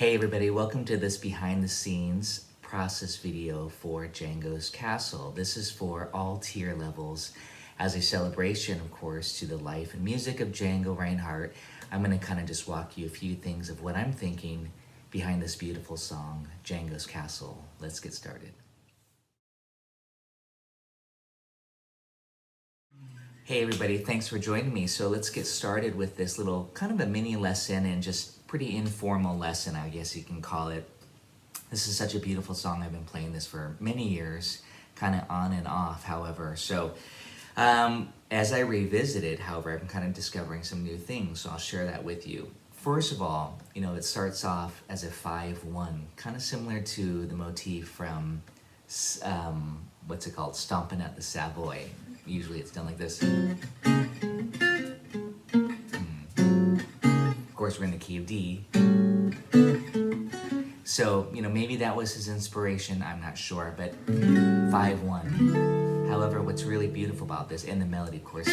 Hey everybody, welcome to this behind the scenes process video for Django's Castle. This is for all tier levels as a celebration, of course, to the life and music of Django Reinhardt. I'm going to kind of just walk you a few things of what I'm thinking behind this beautiful song, Django's Castle. Let's get started. Hey everybody, thanks for joining me. So let's get started with this little kind of a mini lesson and just pretty informal lesson, I guess you can call it. This is such a beautiful song. I've been playing this for many years, kind of on and off, however. So as I revisit it, however, I'm kind of discovering some new things, so I'll share that with you. First of all, you know, it starts off as a 5-1, kind of similar to the motif from, what's it called, Stompin' at the Savoy. Usually it's done like this. Of course, we're in the key of D. So, you know, maybe that was his inspiration, I'm not sure, but 5-1. However, what's really beautiful about this, and the melody, of course,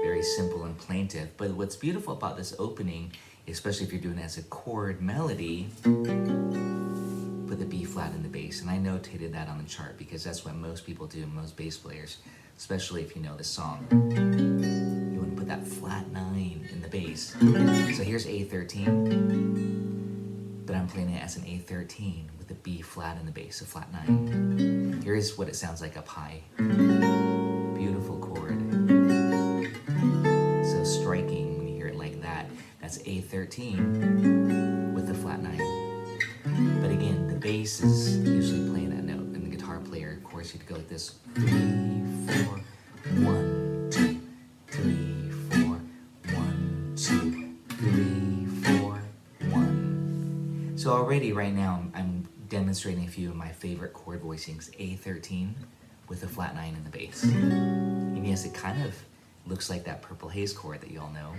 very simple and plaintive, but what's beautiful about this opening, especially if you're doing it as a chord melody, put the B flat in the bass. And I notated that on the chart because that's what most people do, most bass players, especially if you know the song. You want to put that flat 9 in the bass. So here's A13, but I'm playing it as an A13 with a B flat in the bass, a flat 9. Here's what it sounds like up high. Beautiful chord. So striking when you hear it like that. That's A13 with a flat 9. But again, the bass is usually playing that note, and the guitar player, of course, you'd go like this: 3, 4, 1, 2, 3, 4, 1, 2, 3, 4, 1. So already right now I'm demonstrating a few of my favorite chord voicings. A13 with a flat 9 in the bass. And yes, it kind of looks like that Purple Haze chord that you all know.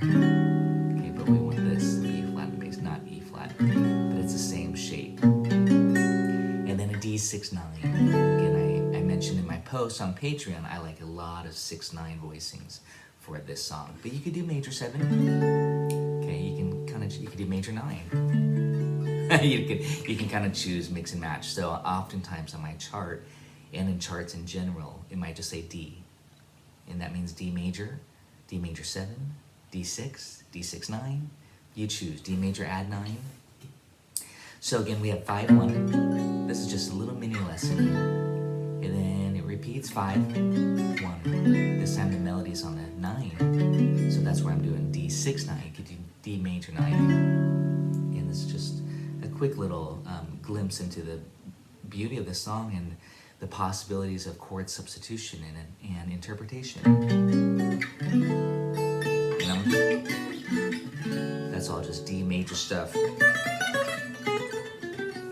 Okay, but we want this B flat in the bass, not E flat, but it's the same shape. And then a D6-9. Again, I mentioned in my post on Patreon, I like a lot of 6-9 voicings for this song. But you could do major 7. Okay, you could do major 9. you can kind of choose, mix and match. So oftentimes on my chart and in charts in general, it might just say D. And that means D major 7, D6, D6-9. You choose D major add 9. So again, we have 5-1. This is just a little mini lesson. And then it repeats 5-1. This time the melody is on the 9. So that's where I'm doing D6-9. You could do D major 9. And this is just a quick little glimpse into the beauty of the song and the possibilities of chord substitution and interpretation. That's all just D major stuff.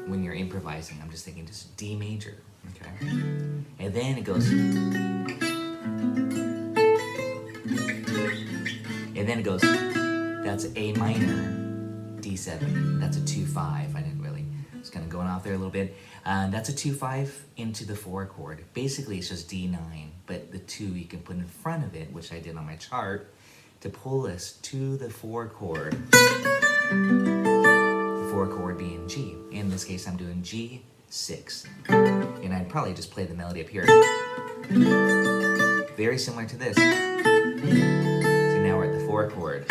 When you're improvising, I'm just thinking just D major, okay? And then it goes, that's A minor, D7, that's a 2-5, I didn't really, it's kind of going off there a little bit. That's a 2-5 into the 4 chord. Basically it's just D9, but the 2 you can put in front of it, which I did on my chart, to pull us to the 4 chord. The 4 chord being G. In this case I'm doing G6. And I'd probably just play the melody up here. Very similar to this. So now we're at the 4 chord.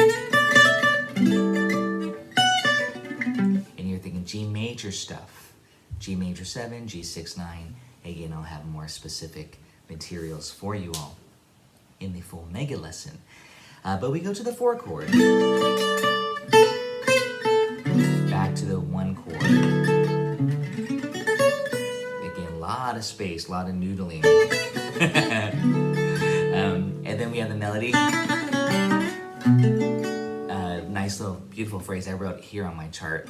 And you're thinking G major stuff. G major 7, G6-9. Again, I'll have more specific materials for you all in the full mega lesson. But we go to the 4 chord. Back to the 1 chord. Again, a lot of space, a lot of noodling. And then we have the melody. Nice little beautiful phrase I wrote here on my chart.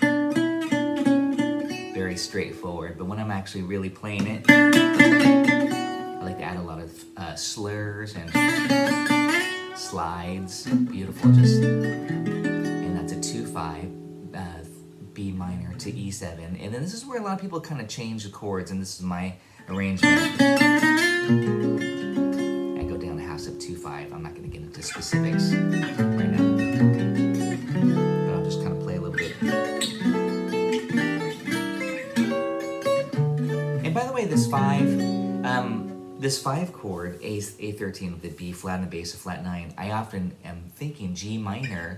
Very straightforward, but when I'm actually really playing it, I like to add a lot of slurs and slides. Beautiful, just, and that's a 2-5, B minor to E7, and then this is where a lot of people kind of change the chords, and this is my arrangement. I go down to half step 2-5. I'm not going to get into specifics right now, but I'll just kind of play a little bit. this 5 chord, A13 with the B flat and the bass of flat 9, I often am thinking G minor,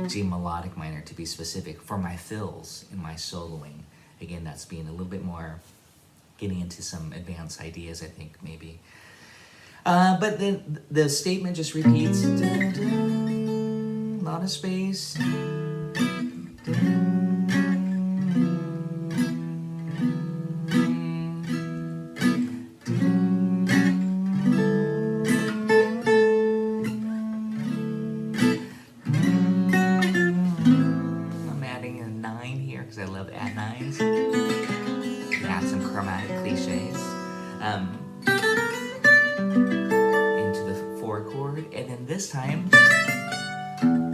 G melodic minor to be specific, for my fills in my soloing. Again, that's being a little bit more, getting into some advanced ideas, I think, maybe. But then the statement just repeats, dun, dun, a lot of space. I'm adding a 9 here because I love to add 9s. Add some chromatic cliches. Into the 4 chord, and then this time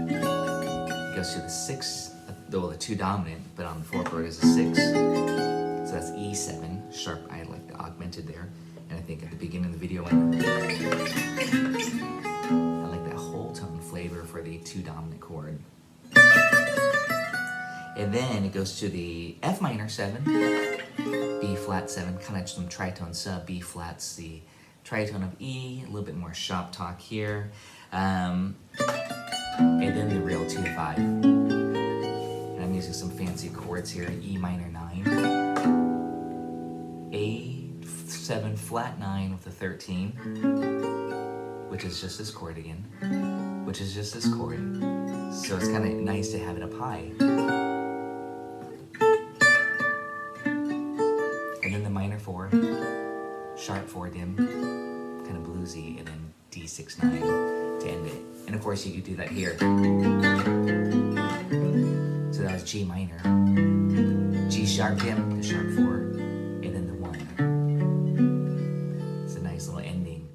it goes to the 6, though the 2 dominant, but on the 4 chord is a 6. So that's E7, sharp, I like the augmented there. And I think at the beginning of the video, I like that whole tone flavor for the 2 dominant chord. And then it goes to the F minor 7, B flat 7, kind of some tritone sub. B flat's the tritone of E, a little bit more shop talk here. And then the real 2-5. And I'm using some fancy chords here, E minor 9, A7 flat 9 with the 13, which is just this chord again, which is just this chord. So it's kind of nice to have it up high. And then the minor 4, sharp 4 dim, kind of bluesy, and then D6-9 to end it. And of course you could do that here. So that was G minor, G sharp dim, the sharp 4, and then the 1. It's a nice little ending.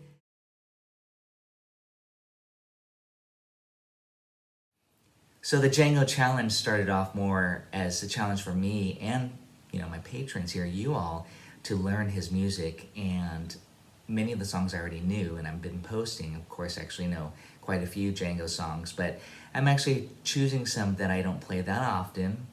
So the Django challenge started off more as a challenge for me and, you know, my patrons here, you all, to learn his music. And many of the songs I already knew, and I've been posting, of course, I actually know quite a few Django songs, but I'm actually choosing some that I don't play that often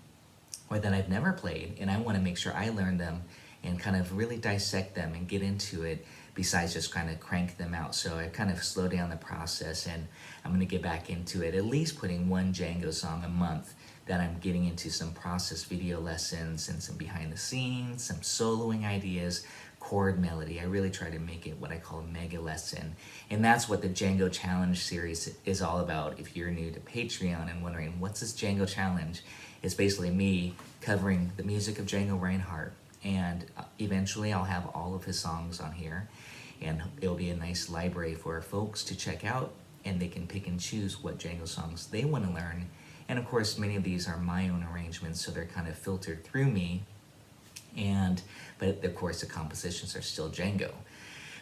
or that I've never played, and I want to make sure I learn them and kind of really dissect them and get into it, besides just kind of crank them out. So I kind of slow down the process, and I'm going to get back into it, at least putting 1 Django song a month that I'm getting into some process video lessons and some behind the scenes, some soloing ideas, chord melody. I really try to make it what I call a mega lesson. And that's what the Django Challenge series is all about. If you're new to Patreon and wondering, what's this Django Challenge? It's basically me covering the music of Django Reinhardt. And eventually I'll have all of his songs on here. And it'll be a nice library for folks to check out. And they can pick and choose what Django songs they want to learn. And of course, many of these are my own arrangements, so they're kind of filtered through me. But of course, the compositions are still Django.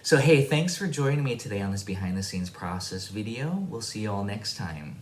So hey, thanks for joining me today on this behind the scenes process video. We'll see you all next time.